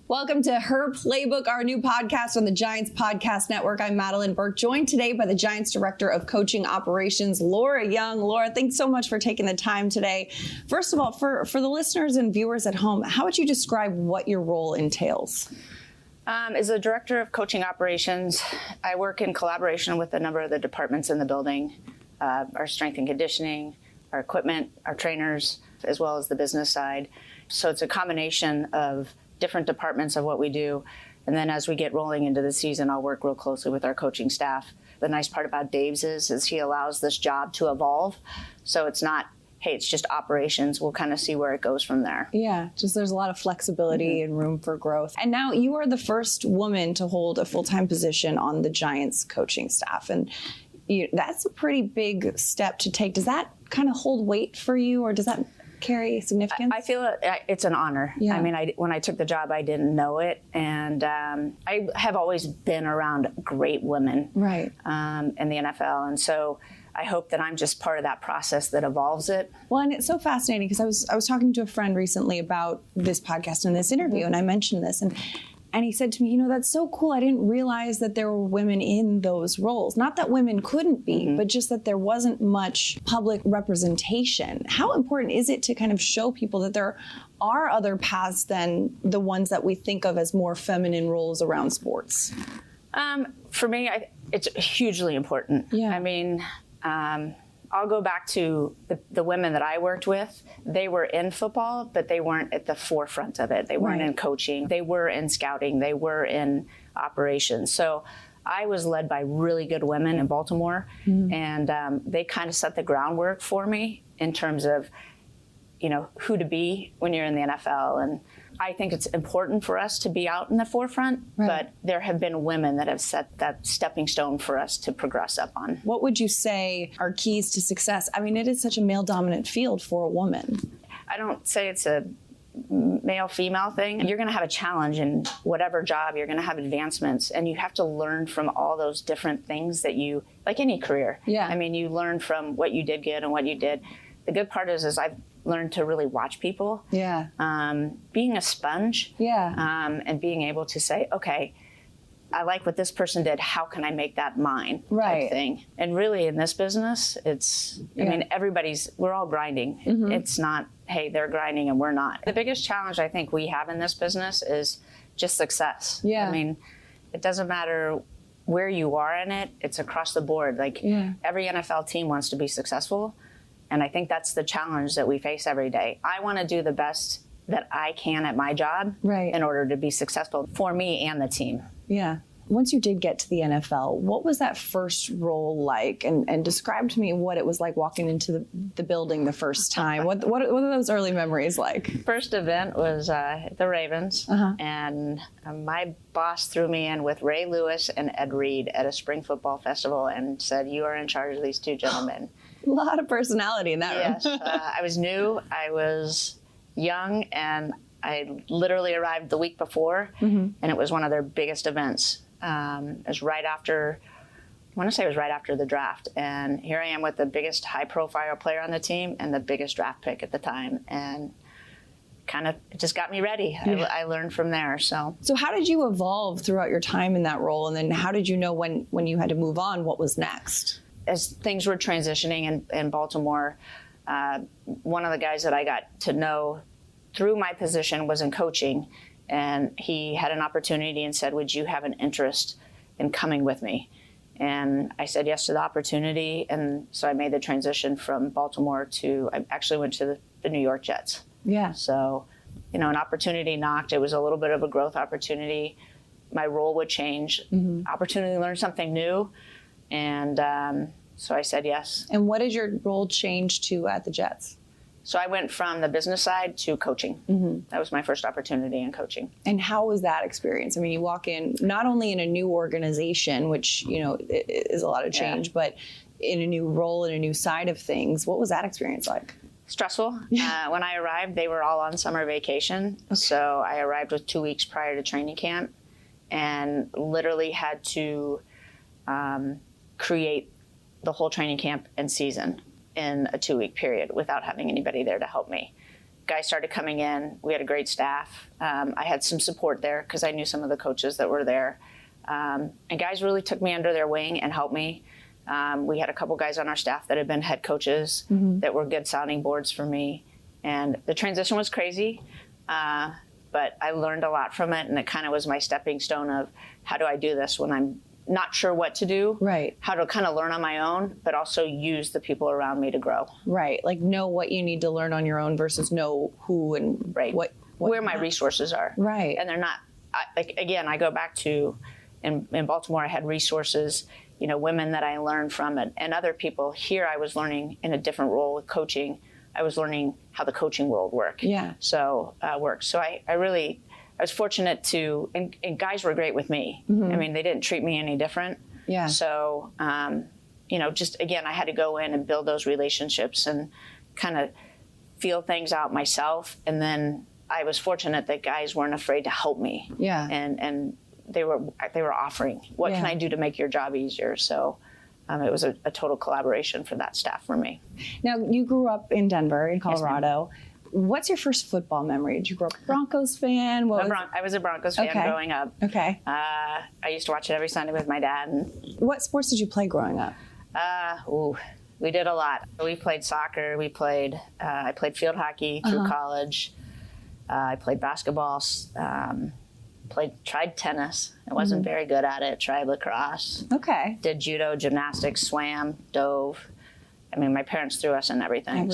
Welcome to Her Playbook, our new podcast on the Giants Podcast Network. I'm Madeline Burke, joined today by the Giants Director of Coaching Operations, Laura Young. Laura, thanks so much for taking the time today. First of all, for the listeners and viewers at home, how would you describe what your role entails? As a Director of Coaching Operations, I work in collaboration with a number of the departments in the building, our strength and conditioning, our equipment, our trainers, as well as the business side. So it's a combination of different departments of what we do. And then as we get rolling into the season, I'll work real closely with our coaching staff. The nice part about Dave's is he allows this job to evolve. So it's not, hey, it's just operations. We'll kind of see where it goes from there. Yeah, just there's a lot of flexibility and room for growth. And now you are the first woman to hold a full-time position on the Giants coaching staff. And that's a pretty big step to take. Does that kind of hold weight for you, or does that carry significance? I feel it's an honor. Yeah. I mean, when I took the job, I didn't know it. And I have always been around great women right. In the NFL. And so I hope that I'm just part of that process that evolves it. Well, and it's so fascinating because I was talking to a friend recently about this podcast and this interview, and I mentioned this, and he said to me, that's so cool. I didn't realize that there were women in those roles. Not that women couldn't be, but just that there wasn't much public representation. How important is it to kind of show people that there are other paths than the ones that we think of as more feminine roles around sports? For me, it's hugely important. Yeah. I mean, I'll go back to the women that I worked with. They were in football, but they weren't at the forefront of it. They weren't in coaching. They were in scouting. They were in operations. So I was led by really good women in Baltimore, and they kind of set the groundwork for me in terms of, who to be when you're in the NFL. And I think it's important for us to be out in the forefront, but there have been women that have set that stepping stone for us to progress up on. What would you say are keys to success? I mean, it is such a male-dominant field for a woman. I don't say it's a male-female thing. You're going to have a challenge in whatever job. You're going to have advancements, and you have to learn from all those different things that you, like any career. Yeah. I mean, you learn from what you did good and what you did. The good part is I've learned to really watch people. Yeah. Being a sponge. Yeah. And being able to say, okay, I like what this person did. How can I make that mine? Right. Type thing. And really in this business, I mean, we're all grinding. It's not, hey, they're grinding and we're not. The biggest challenge I think we have in this business is just success. Yeah. I mean, it doesn't matter where you are in it. It's across the board. Every NFL team wants to be successful. And I think that's the challenge that we face every day. I want to do the best that I can at my job in order to be successful for me and the team. Yeah. Once you did get to the NFL, what was that first role like? And describe to me what it was like walking into the building the first time. What are those early memories like? First event was the Ravens. And my boss threw me in with Ray Lewis and Ed Reed at a spring football festival and said, "You are in charge of these two gentlemen." A lot of personality in that room. Yes. I was new. I was young, and I literally arrived the week before, and it was one of their biggest events. It was right after, I want to say it was right after the draft. And here I am with the biggest high-profile player on the team and the biggest draft pick at the time. And it just got me ready. Yeah. I learned from there. So how did you evolve throughout your time in that role? And then how did you know when you had to move on, what was next? As things were transitioning in Baltimore, one of the guys that I got to know through my position was in coaching, and he had an opportunity and said, "Would you have an interest in coming with me?" And I said yes to the opportunity, and so I made the transition from Baltimore I actually went to the New York Jets. Yeah. So, an opportunity knocked. It was a little bit of a growth opportunity. My role would change, opportunity to learn something new. And so I said yes. And what did your role change to at the Jets? So I went from the business side to coaching. That was my first opportunity in coaching. And how was that experience? I mean, you walk in not only in a new organization, which, is a lot of change, but in a new role, in a new side of things. What was that experience like? Stressful. When I arrived, they were all on summer vacation. Okay. So I arrived with 2 weeks prior to training camp and literally had to create the whole training camp and season in a 2-week period without having anybody there to help me. guys started coming in. We had a great staff. I had some support there because I knew some of the coaches that were there. And guys really took me under their wing and helped me. We had a couple guys on our staff that had been head coaches that were good sounding boards for me. And the transition was crazy, but I learned a lot from it. And it kind of was my stepping stone of how do I do this when I'm not sure what to do, right? How to kind of learn on my own, but also use the people around me to grow. Right. Like know what you need to learn on your own versus know who and what where my resources are. Right. And they're not, again, I go back to, in Baltimore, I had resources, women that I learned from and other people. Here I was learning in a different role with coaching. I was learning how the coaching world works. Yeah. So, works. So I was fortunate to, and guys were great with me. I mean, they didn't treat me any different. Yeah. So, just again, I had to go in and build those relationships and kind of feel things out myself. And then I was fortunate that guys weren't afraid to help me. Yeah. And they were offering, what can I do to make your job easier? So it was a total collaboration for that staff for me. Now, you grew up in Denver, in Colorado. Yes, what's your first football memory? Did you grow up a Broncos fan? I was a Broncos fan growing up. Okay. I used to watch it every Sunday with my dad. What sports did you play growing up? We did a lot. We played soccer. I played field hockey through college. I played basketball. Tried tennis. I wasn't very good at it. Tried lacrosse. Okay. Did judo, gymnastics, swam, dove. I mean, my parents threw us in everything.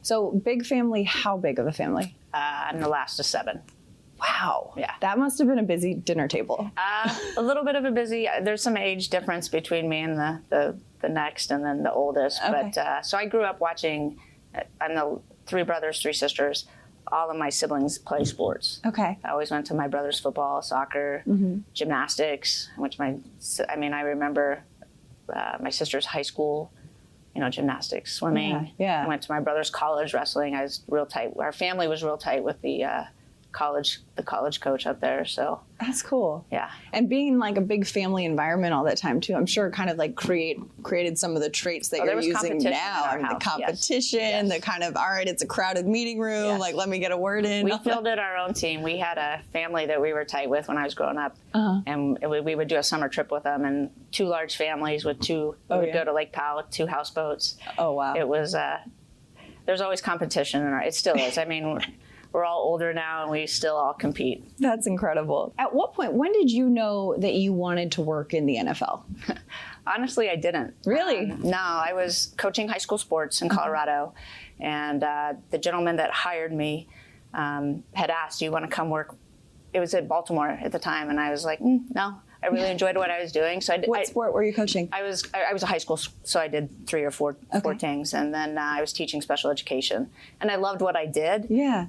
So big family. How big of a family? I'm the last of 7. Wow. Yeah. That must have been a busy dinner table. A little bit of a busy. There's some age difference between me and the next, and then the oldest. Okay. But so I grew up watching. I'm the 3 brothers, 3 sisters. All of my siblings play sports. Okay. I always went to my brother's football, soccer, gymnastics. I remember my sister's high school, gymnastics, swimming. Yeah. I went to my brother's college wrestling. I was real tight. Our family was real tight with the college coach up there. So that's cool. Yeah. And being like a big family environment all that time too, I'm sure kind of like created some of the traits that you're using now. I mean, the competition, the kind of, all right, it's a crowded meeting room. Like, let me get a word in. We fielded our own team. We had a family that we were tight with when I was growing up. And we would do a summer trip with them, and 2 large families with we would go to Lake Powell with 2 houseboats. Oh, wow. It was, there's always competition. It still is. I mean, we're all older now and we still all compete. That's incredible. At what point, when did you know that you wanted to work in the NFL? Honestly, I didn't. Really? No, I was coaching high school sports in Colorado, and the gentleman that hired me had asked, do you want to come work? It was at Baltimore at the time, and I was like, no. I really enjoyed what I was doing. So what sport were you coaching? I was a high school, so I did 3 or 4 things, and then I was teaching special education, and I loved what I did. Yeah.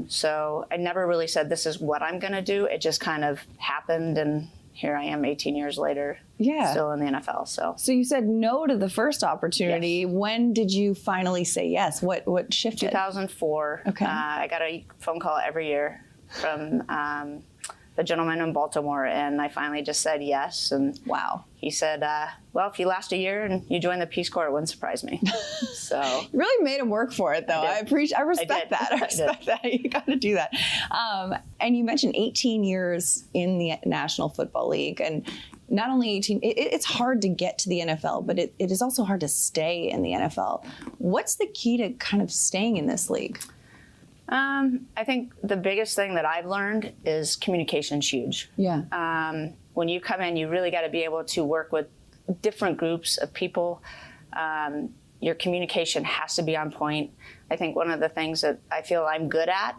So I never really said this is what I'm going to do. It just kind of happened, and here I am 18 years later. Yeah. Still in the NFL. So you said no to the first opportunity. Yes. When did you finally say yes? What shifted? 2004. Okay. I got a phone call every year from the gentleman in Baltimore, and I finally just said yes. And wow. He said, well, if you last a year and you join the Peace Corps, it wouldn't surprise me. So you really made him work for it, though. I respect that. I respect that. You got to do that. And you mentioned 18 years in the National Football League, and not only 18, it's hard to get to the NFL, but it is also hard to stay in the NFL. What's the key to kind of staying in this league? I think the biggest thing that I've learned is communication's huge. Yeah. When you come in, you really got to be able to work with different groups of people. Your communication has to be on point. I think one of the things that I feel I'm good at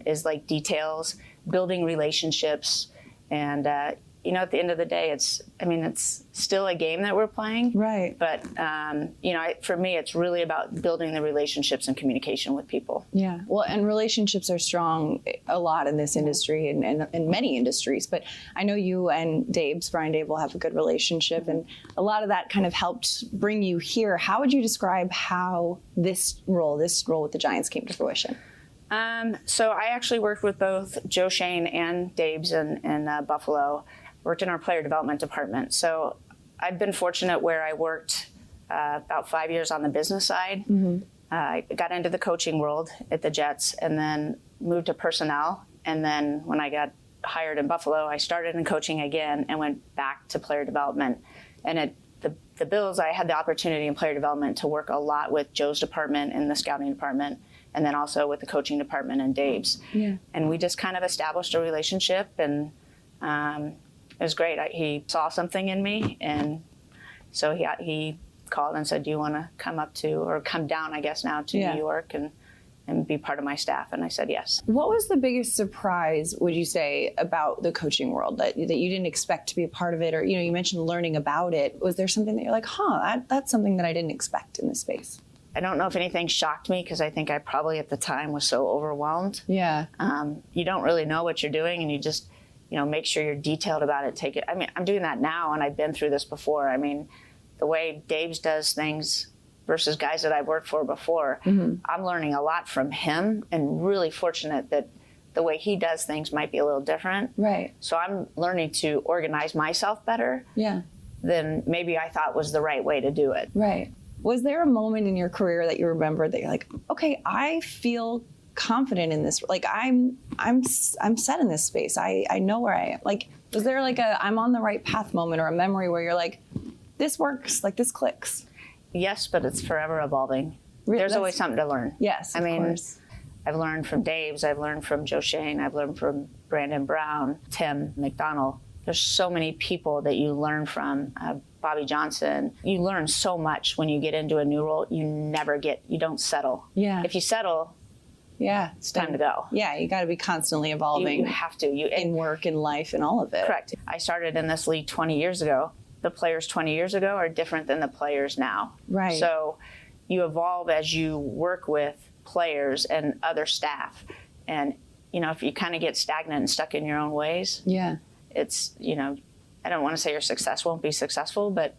is like details, building relationships, and at the end of the day, it's still a game that we're playing. Right. But, for me, it's really about building the relationships and communication with people. Yeah. Well, and relationships are strong a lot in this industry and in many industries. But I know you and Brian Dable have a good relationship. And a lot of that kind of helped bring you here. How would you describe how this role with the Giants came to fruition? So I actually worked with both Joe Shane and Dabes in Buffalo. Worked in our player development department. So I've been fortunate where I worked about 5 years on the business side. I got into the coaching world at the Jets and then moved to personnel. And then when I got hired in Buffalo, I started in coaching again and went back to player development. And at the Bills, I had the opportunity in player development to work a lot with Joe's department and the scouting department, and then also with the coaching department and Dave's. Yeah. And we just kind of established a relationship, and it was great. He saw something in me, and so he called and said, do you want to come down, I guess now, to New York and be part of my staff? And I said yes. What was the biggest surprise, would you say, about the coaching world that you didn't expect to be a part of it? Or, you mentioned learning about it. Was there something that you're like, that's something that I didn't expect in this space? I don't know if anything shocked me, because I think I probably at the time was so overwhelmed. Yeah. You don't really know what you're doing, and you just, make sure you're detailed about it. Take it. I mean, I'm doing that now, and I've been through this before. I mean, the way Dave's does things versus guys that I've worked for before, I'm learning a lot from him, and really fortunate that the way he does things might be a little different. Right. So I'm learning to organize myself better than maybe I thought was the right way to do it. Right. Was there a moment in your career that you remember that you're like, okay, I feel confident in this, like I'm set in this space, I know where I am? Like, was there like a I'm on the right path moment, or a memory where you're like, this works, like this clicks? Yes, but it's forever evolving. There's always something to learn. Yes, of course. I've learned from Dave's, I've learned from Joe Shane, I've learned from Brandon Brown, Tim McDonald. There's so many people that you learn from. Bobby Johnson. You learn so much when you get into a new role. You don't settle. Yeah. If you settle, it's time to go. Yeah, you got to be constantly evolving. You have to. In work, in life, and all of it. Correct. I started in this league 20 years ago. The players 20 years ago are different than the players now. Right. So you evolve as you work with players and other staff. And, if you kind of get stagnant and stuck in your own ways, it's, I don't want to say your success won't be successful, but.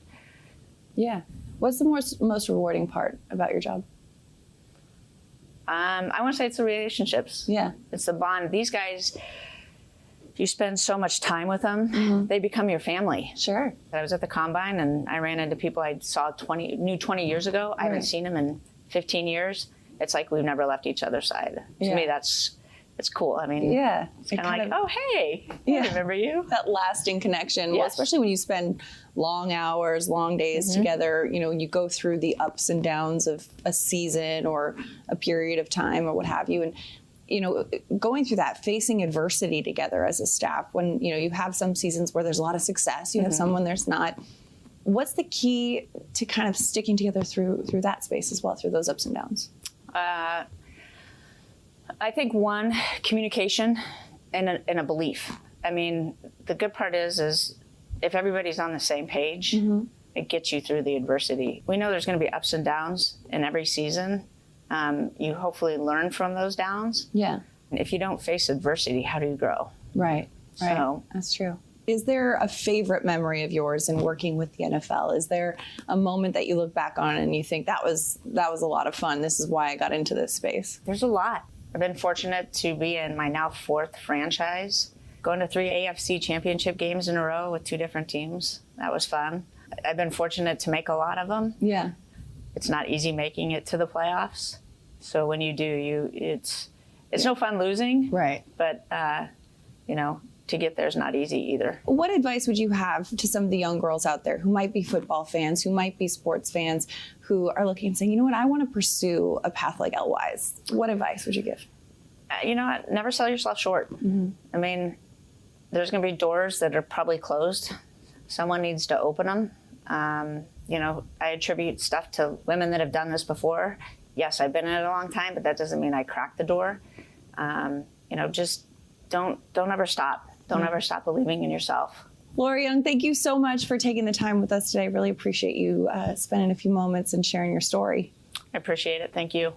Yeah. What's the most rewarding part about your job? I want to say it's the relationships. Yeah. It's the bond. These guys, you spend so much time with them, they become your family. Sure. I was at the Combine, and I ran into people I knew 20 years ago. I haven't seen them in 15 years. It's like we've never left each other's side. To me, it's cool. I mean, it's kind of like, oh, hey, I remember you. That lasting connection. Yes. Well, especially when you spend long hours, long days together, you go through the ups and downs of a season or a period of time or what have you. And, going through that, facing adversity together as a staff, when, you have some seasons where there's a lot of success, you have some when there's not. What's the key to kind of sticking together through that space as well, through those ups and downs? I think one, communication and a belief. I mean, the good part is if everybody's on the same page, it gets you through the adversity. We know there's going to be ups and downs in every season. You hopefully learn from those downs. Yeah. If you don't face adversity, how do you grow? Right. So, that's true. Is there a favorite memory of yours in working with the NFL? Is there a moment that you look back on and you think that was a lot of fun? This is why I got into this space. There's a lot. I've been fortunate to be in my now 4th franchise, going to 3 AFC championship games in a row with 2 different teams. That was fun. I've been fortunate to make a lot of them. Yeah. It's not easy making it to the playoffs. So when you do, it's no fun losing. Right. But, to get there is not easy either. What advice would you have to some of the young girls out there who might be football fans, who might be sports fans, who are looking and saying, you know what, I want to pursue a path like Elwise? What advice would you give? Never sell yourself short. I mean, there's going to be doors that are probably closed. Someone needs to open them. I attribute stuff to women that have done this before. Yes, I've been in it a long time, but that doesn't mean I cracked the door. Just don't ever stop. Don't ever stop believing in yourself. Laura Young, thank you so much for taking the time with us today. I really appreciate you spending a few moments and sharing your story. I appreciate it. Thank you.